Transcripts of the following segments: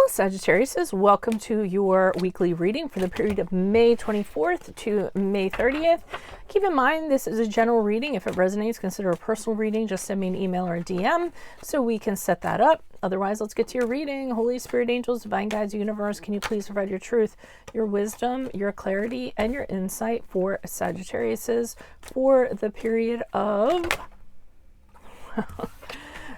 Hello Sagittarius, welcome to your weekly reading for the period of May 24th to May 30th. Keep in mind this is a general reading. If it resonates, consider a personal reading. Just send me an email or a DM so we can set that up. Otherwise, let's get to your reading. Holy Spirit, angels, divine guides, universe, can you please provide your truth, your wisdom, your clarity, and your insight for Sagittarius for the period of...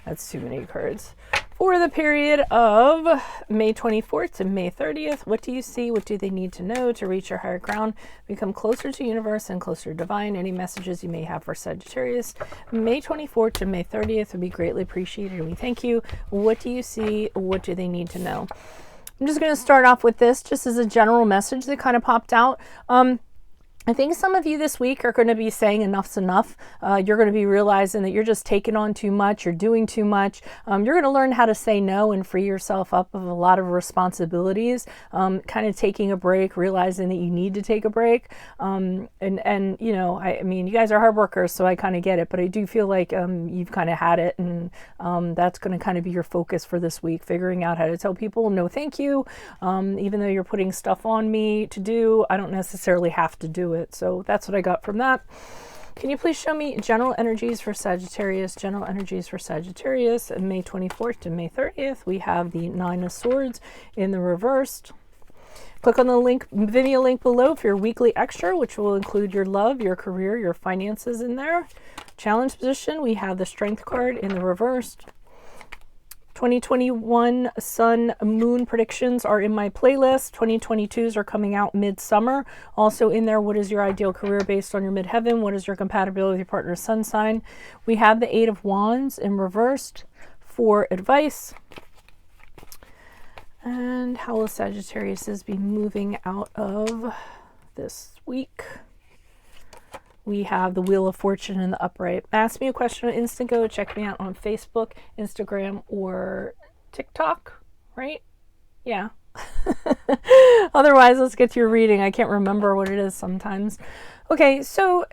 That's too many cards. For the period of May 24th to May 30th, what do you see? What do they need to know to reach your higher ground, become closer to universe and closer to divine? Any messages you may have for Sagittarius, May 24th to May 30th would be greatly appreciated. We thank you. What do you see? What do they need to know? I'm just going to start off with this just as a general message that kind of popped out. I think some of you this week are going to be saying enough's enough. You're going to be realizing that you're just taking on too much, you're doing too much. You're going to learn how to say no and free yourself up of a lot of responsibilities, kind of taking a break, realizing that you need to take a break. And you know, I mean, you guys are hard workers, so I kind of get it, but I do feel like you've kind of had it, and that's going to kind of be your focus for this week, figuring out how to tell people no thank you. Even though you're putting stuff on me to do, I don't necessarily have to do it. So that's what I got from that. Can you please show me general energies for Sagittarius? General energies for Sagittarius, May 24th to May 30th. We have the Nine of Swords in the reversed. Click on the link, video link below for your weekly extra, which will include your love, your career, your finances in there. Challenge position, we have the Strength card in the reversed. 2021 Sun Moon predictions are in my playlist. 2022s are coming out midsummer. Also in there, what is your ideal career based on your midheaven? What is your compatibility with your partner's sun sign? We have the Eight of Wands in reversed for advice. And how will Sagittarius be moving out of this week? We have the Wheel of Fortune in the upright. Ask me a question on Instago. Check me out on Facebook, Instagram, or TikTok, right? Yeah. Otherwise, let's get to your reading. I can't remember what it is sometimes. Okay, so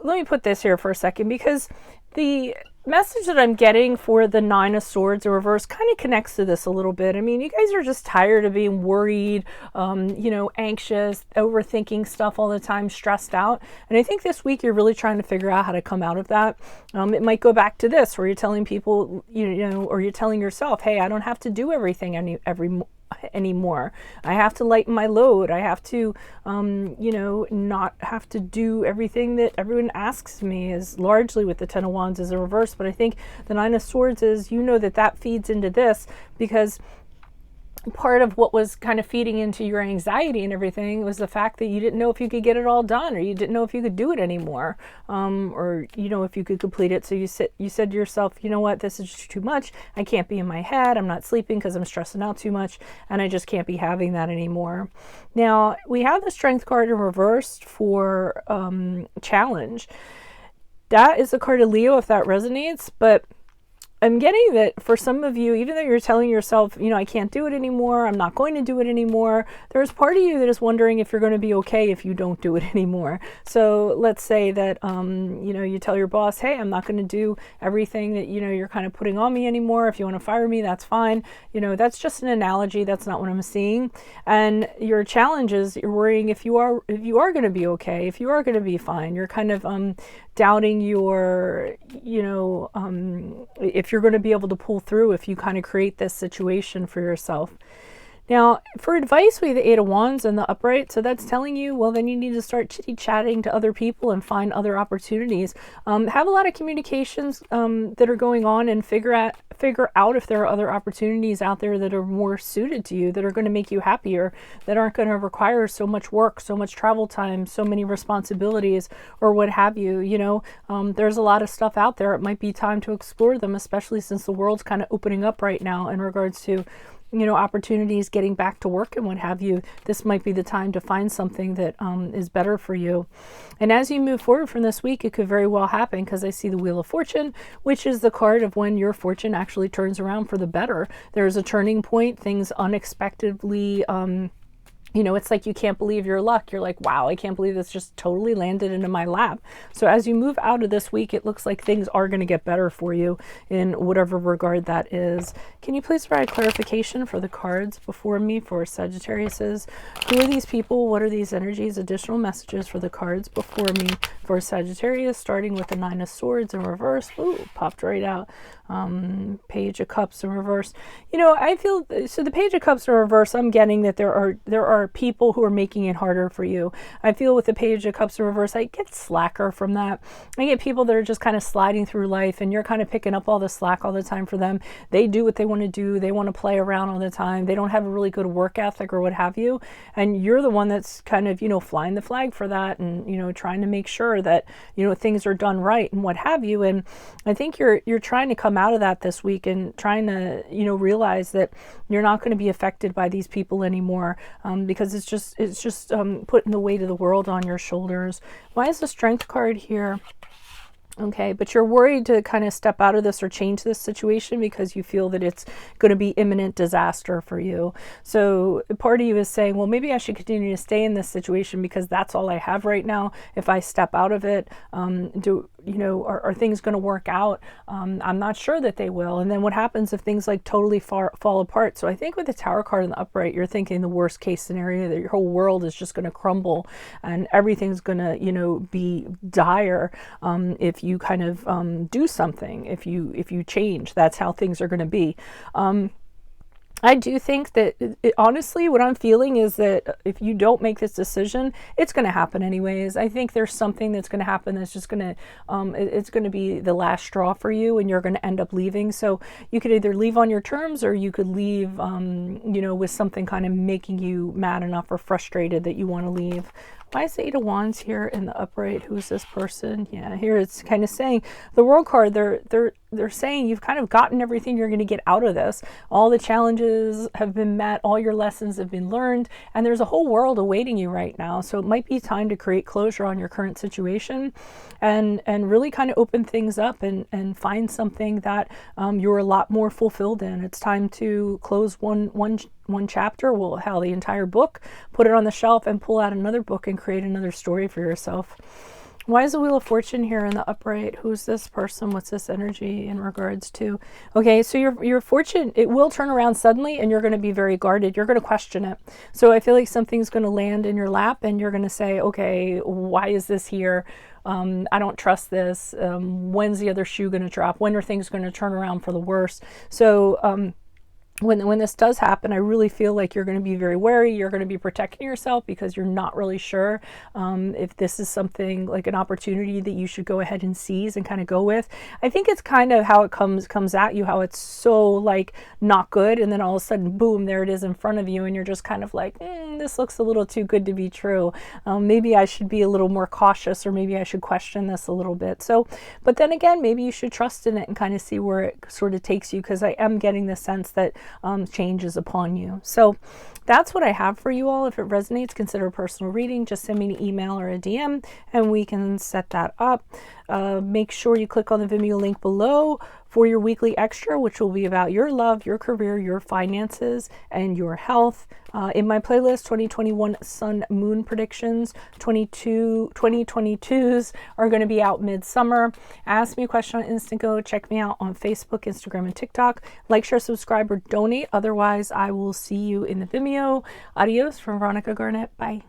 let me put this here for a second, because the message that I'm getting for the Nine of Swords in reverse kind of connects to this a little bit. I mean, you guys are just tired of being worried, you know, anxious, overthinking stuff all the time, stressed out. And I think this week you're really trying to figure out how to come out of that. It might go back to this, where you're telling people, you know, or you're telling yourself, hey, I don't have to do everything anymore. I have to lighten my load. I have to, you know, not have to do everything that everyone asks me, is largely with the Ten of Wands as a reverse. But I think the Nine of Swords is, you know, that feeds into this, because part of what was kind of feeding into your anxiety and everything was the fact that you didn't know if you could get it all done, or you didn't know if you could do it anymore, or you know, if you could complete it. So you said to yourself, you know what, this is just too much. I can't be in my head. I'm not sleeping because I'm stressing out too much, and I just can't be having that anymore. Now we have the Strength card in reversed for challenge. That is a card of Leo, if that resonates, but I'm getting that for some of you, even though you're telling yourself, you know, I can't do it anymore, I'm not going to do it anymore, there's part of you that is wondering if you're going to be okay if you don't do it anymore. So let's say that, you know, you tell your boss, hey, I'm not going to do everything that, you know, you're kind of putting on me anymore. If you want to fire me, that's fine. You know, that's just an analogy. That's not what I'm seeing. And your challenge is you're worrying if you are going to be okay, if you are going to be fine. You're kind of doubting your, you know, if you're going to be able to pull through, if you kind of create this situation for yourself. Now, for advice, we have the Eight of Wands in the upright. So that's telling you, well, then you need to start chitty-chatting to other people and find other opportunities. Have a lot of communications that are going on, and figure out if there are other opportunities out there that are more suited to you, that are going to make you happier, that aren't going to require so much work, so much travel time, so many responsibilities, or what have you. You know, there's a lot of stuff out there. It might be time to explore them, especially since the world's kind of opening up right now in regards to, you know, opportunities, getting back to work and what have you. This might be the time to find something that is better for you. And as you move forward from this week, it could very well happen, because I see the Wheel of Fortune, which is the card of when your fortune actually turns around for the better. There's a turning point, things unexpectedly You know, it's like you can't believe your luck. You're like, wow, I can't believe this just totally landed into my lap. So as you move out of this week, it looks like things are going to get better for you in whatever regard that is. Can you please provide clarification for the cards before me for Sagittariuses? Who are these people? What are these energies? Additional messages for the cards before me for Sagittarius, starting with the Nine of Swords in reverse. Ooh, popped right out. Page of Cups in reverse. You know, I feel so the Page of Cups in reverse, I'm getting that there are people who are making it harder for you. I feel with the Page of Cups in reverse, I get slacker from that. I get people that are just kind of sliding through life and you're kind of picking up all the slack all the time for them. They do what they want to do. They want to play around all the time. They don't have a really good work ethic or what have you. And you're the one that's kind of, you know, flying the flag for that and, you know, trying to make sure that, you know, things are done right and what have you. And I think you're trying to come out of that this week and trying to, you know, realize that you're not going to be affected by these people anymore, because it's just putting the weight of the world on your shoulders. Why is the Strength card here? Okay, but you're worried to kind of step out of this or change this situation because you feel that it's going to be imminent disaster for you. So part of you is saying, well, maybe I should continue to stay in this situation because that's all I have right now. If I step out of it, are things going to work out? I'm not sure that they will. And then what happens if things like totally fall apart? So I think with the Tower card in the upright, you're thinking the worst case scenario, that your whole world is just going to crumble and everything's going to, you know, be dire if you kind of do something, if you change. That's how things are going to be. I do think that, honestly, what I'm feeling is that if you don't make this decision, it's going to happen anyways. I think there's something that's going to happen that's just going to, it's going to be the last straw for you and you're going to end up leaving. So you could either leave on your terms or you could leave, you know, with something kind of making you mad enough or frustrated that you want to leave. Why is the Eight of Wands here in the upright? Who's this person? Yeah, here it's kind of saying the World card. They're saying you've kind of gotten everything you're going to get out of this. All the challenges have been met. All your lessons have been learned, and there's a whole world awaiting you right now. So it might be time to create closure on your current situation, and really kind of open things up and find something that you're a lot more fulfilled in. It's time to close one chapter, well, hell, the entire book, put it on the shelf and pull out another book and create another story for yourself. Why is the Wheel of Fortune here in the upright? Who's this person? What's this energy in regards to? Okay, so your fortune, it will turn around suddenly and you're going to be very guarded. You're going to question it. So I feel like something's going to land in your lap and you're going to say, okay, why is this here? I don't trust this. When's the other shoe going to drop? When are things going to turn around for the worse? So, when this does happen, I really feel like you're going to be very wary. You're going to be protecting yourself because you're not really sure if this is something like an opportunity that you should go ahead and seize and kind of go with. I think it's kind of how it comes at you, how it's so like not good, and then all of a sudden, boom, there it is in front of you, and you're just kind of like, this looks a little too good to be true. Maybe I should be a little more cautious, or maybe I should question this a little bit. So, but then again, maybe you should trust in it and kind of see where it sort of takes you, because I am getting the sense that changes upon you. So that's what I have for you all. If it resonates, consider a personal reading. Just send me an email or a DM and we can set that up. Make sure you click on the Vimeo link below for your weekly extra, which will be about your love, your career, your finances, and your health. In my playlist, 2021 Sun Moon predictions, 2022s are going to be out midsummer. Ask me a question on Instant Go. Check me out on Facebook, Instagram, and TikTok. Like, share, subscribe, or donate. Otherwise, I will see you in the Vimeo. Adios from Veronica Garnett. Bye.